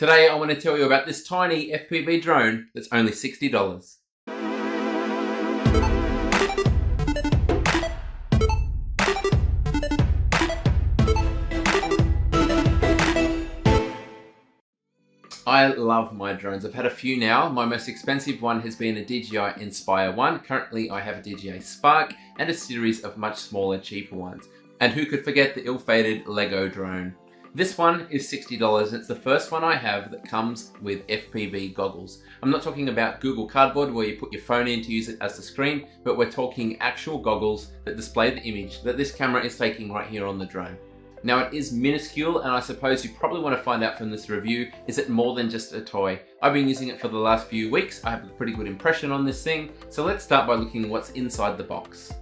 Today I want to tell you about this tiny FPV drone that's only $60. I love my drones. I've had a few now. My most expensive one has been a DJI Inspire one. Currently I have a DJI Spark and a series of much smaller, cheaper ones. And who could forget the ill-fated Lego drone? This one is $60 and it's the first one I have that comes with FPV goggles. I'm not talking about Google Cardboard where you put your phone in to use it as the screen, but we're talking actual goggles that display the image that this camera is taking right here on the drone. Now it is minuscule, and I suppose you probably want to find out from this review, is it more than just a toy? I've been using it for the last few weeks. I have a pretty good impression on this thing, so let's start by looking what's inside the box.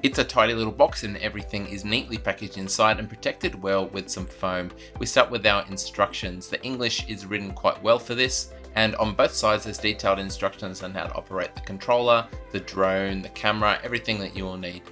It's a tidy little box and everything is neatly packaged inside and protected well with some foam. We start with our instructions. The English is written quite well for this, and on both sides there's detailed instructions on how to operate the controller, the drone, the camera, everything that you will need.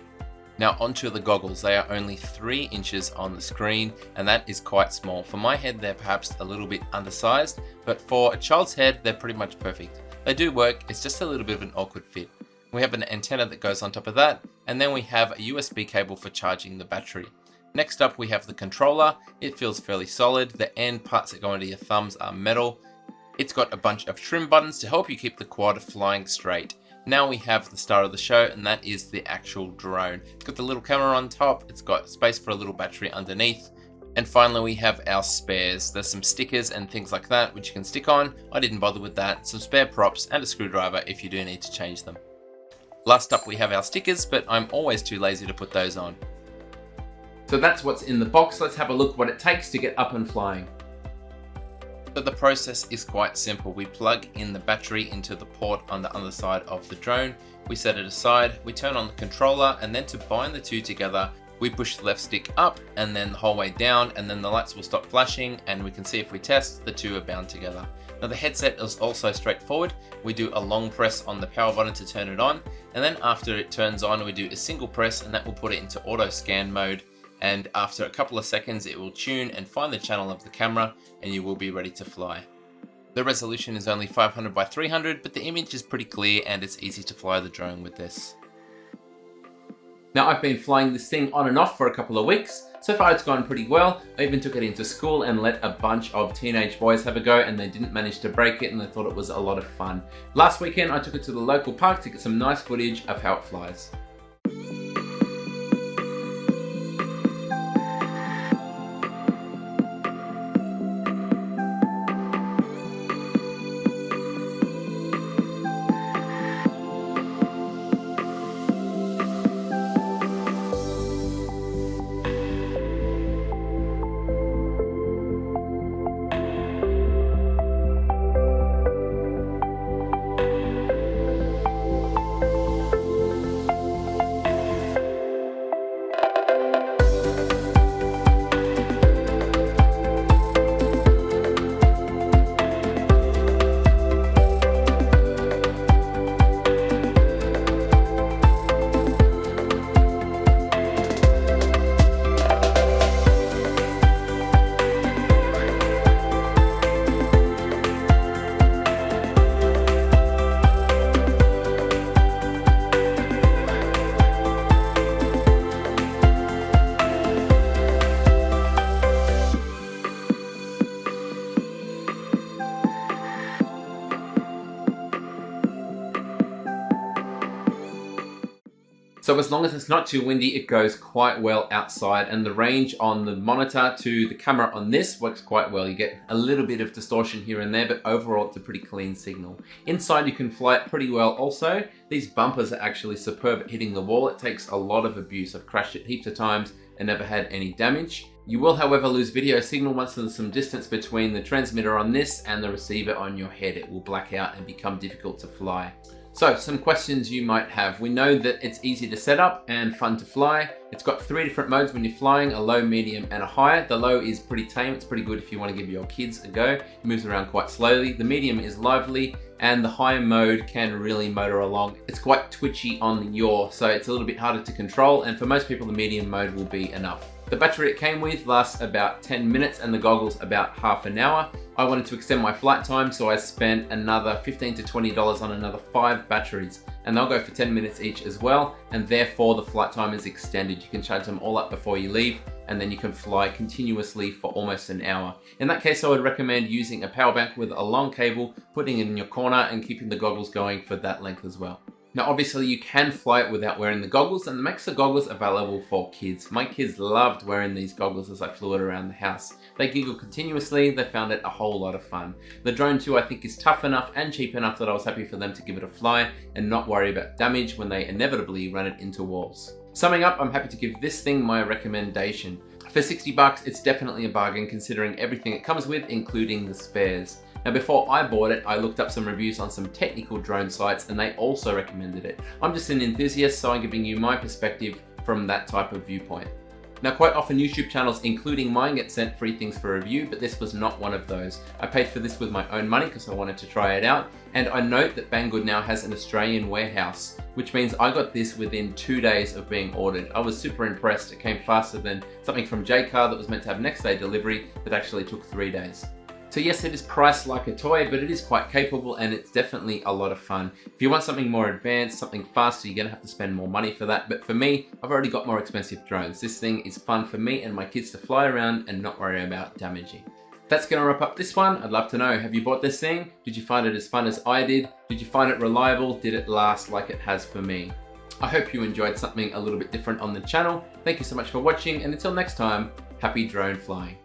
Now onto the goggles. They are only 3 inches on the screen, and that is quite small. For my head they're perhaps a little bit undersized, but for a child's head they're pretty much perfect. They do work, it's just a little bit of an awkward fit. We have an antenna that goes on top of that, and then we have a USB cable for charging the battery. Next up we have the controller. It feels fairly solid. The end parts that go into your thumbs are metal. It's got a bunch of trim buttons to help you keep the quad flying straight. Now we have the star of the show, and that is the actual drone. It's got the little camera on top, it's got space for a little battery underneath, and finally we have our spares. There's some stickers and things like that which you can stick on. I didn't bother with that. Some spare props and a screwdriver if you do need to change them. Last up we have our stickers, but I'm always too lazy to put those on. So that's what's in the box. Let's have a look what it takes to get up and flying. So the process is quite simple. We plug in the battery into the port on the underside of the drone. We set it aside, we turn on the controller, and then to bind the two together, we push the left stick up and then the whole way down, and then the lights will stop flashing, and we can see if we test, the two are bound together. Now the headset is also straightforward. We do a long press on the power button to turn it on, and then after it turns on, we do a single press, and that will put it into auto scan mode. And after a couple of seconds it will tune and find the channel of the camera, and you will be ready to fly. The resolution is only 500 by 300, but the image is pretty clear and it's easy to fly the drone with this. Now I've been flying this thing on and off for a couple of weeks. So far it's gone pretty well. I even took it into school and let a bunch of teenage boys have a go, and they didn't manage to break it, and they thought it was a lot of fun. Last weekend I took it to the local park to get some nice footage of how it flies. So as long as it's not too windy, it goes quite well outside, and the range on the monitor to the camera on this works quite well. You get a little bit of distortion here and there, but overall it's a pretty clean signal. Inside you can fly it pretty well also. These bumpers are actually superb at hitting the wall. It takes a lot of abuse. I've crashed it heaps of times and never had any damage. You will, however, lose video signal once there's some distance between the transmitter on this and the receiver on your head. It will black out and become difficult to fly. So, some questions you might have. We know that it's easy to set up and fun to fly. It's got 3 different modes when you're flying, a low, medium, and a high. The low is pretty tame. It's pretty good if you want to give your kids a go. It moves around quite slowly. The medium is lively, and the high mode can really motor along. It's quite twitchy on the yaw, so it's a little bit harder to control, and for most people the medium mode will be enough. The battery it came with lasts about 10 minutes and the goggles about half an hour. I wanted to extend my flight time, so I spent another $15 to $20 on another 5 batteries, and they'll go for 10 minutes each as well, and therefore the flight time is extended. You can charge them all up before you leave, and then you can fly continuously for almost an hour. In that case, I would recommend using a power bank with a long cable, putting it in your corner and keeping the goggles going for that length as well. Now obviously you can fly it without wearing the goggles, and it makes the goggles available for kids. My kids loved wearing these goggles as I flew it around the house. They giggled continuously, they found it a whole lot of fun. The drone too I think is tough enough and cheap enough that I was happy for them to give it a fly and not worry about damage when they inevitably run it into walls. Summing up, I'm happy to give this thing my recommendation. For 60 bucks, it's definitely a bargain considering everything it comes with, including the spares. Now before I bought it, I looked up some reviews on some technical drone sites and they also recommended it. I'm just an enthusiast, so I'm giving you my perspective from that type of viewpoint. Now quite often YouTube channels, including mine, get sent free things for review, but this was not one of those. I paid for this with my own money because I wanted to try it out, and I note that Banggood now has an Australian warehouse, which means I got this within 2 days of being ordered. I was super impressed. It came faster than something from JCar that was meant to have next day delivery that actually took 3 days. So yes, it is priced like a toy, but it is quite capable and it's definitely a lot of fun. If you want something more advanced, something faster, you're gonna have to spend more money for that. But for me, I've already got more expensive drones. This thing is fun for me and my kids to fly around and not worry about damaging. That's gonna wrap up this one. I'd love to know, have you bought this thing? Did you find it as fun as I did? Did you find it reliable? Did it last like it has for me? I hope you enjoyed something a little bit different on the channel. Thank you so much for watching, and until next time, happy drone flying.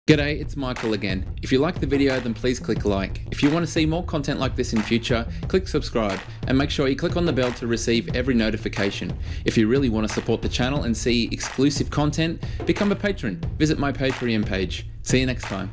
G'day, it's Michael again. If you liked the video, then please click like. If you want to see more content like this in future, click subscribe and make sure you click on the bell to receive every notification. If you really want to support the channel and see exclusive content, become a patron. Visit my Patreon page. See you next time.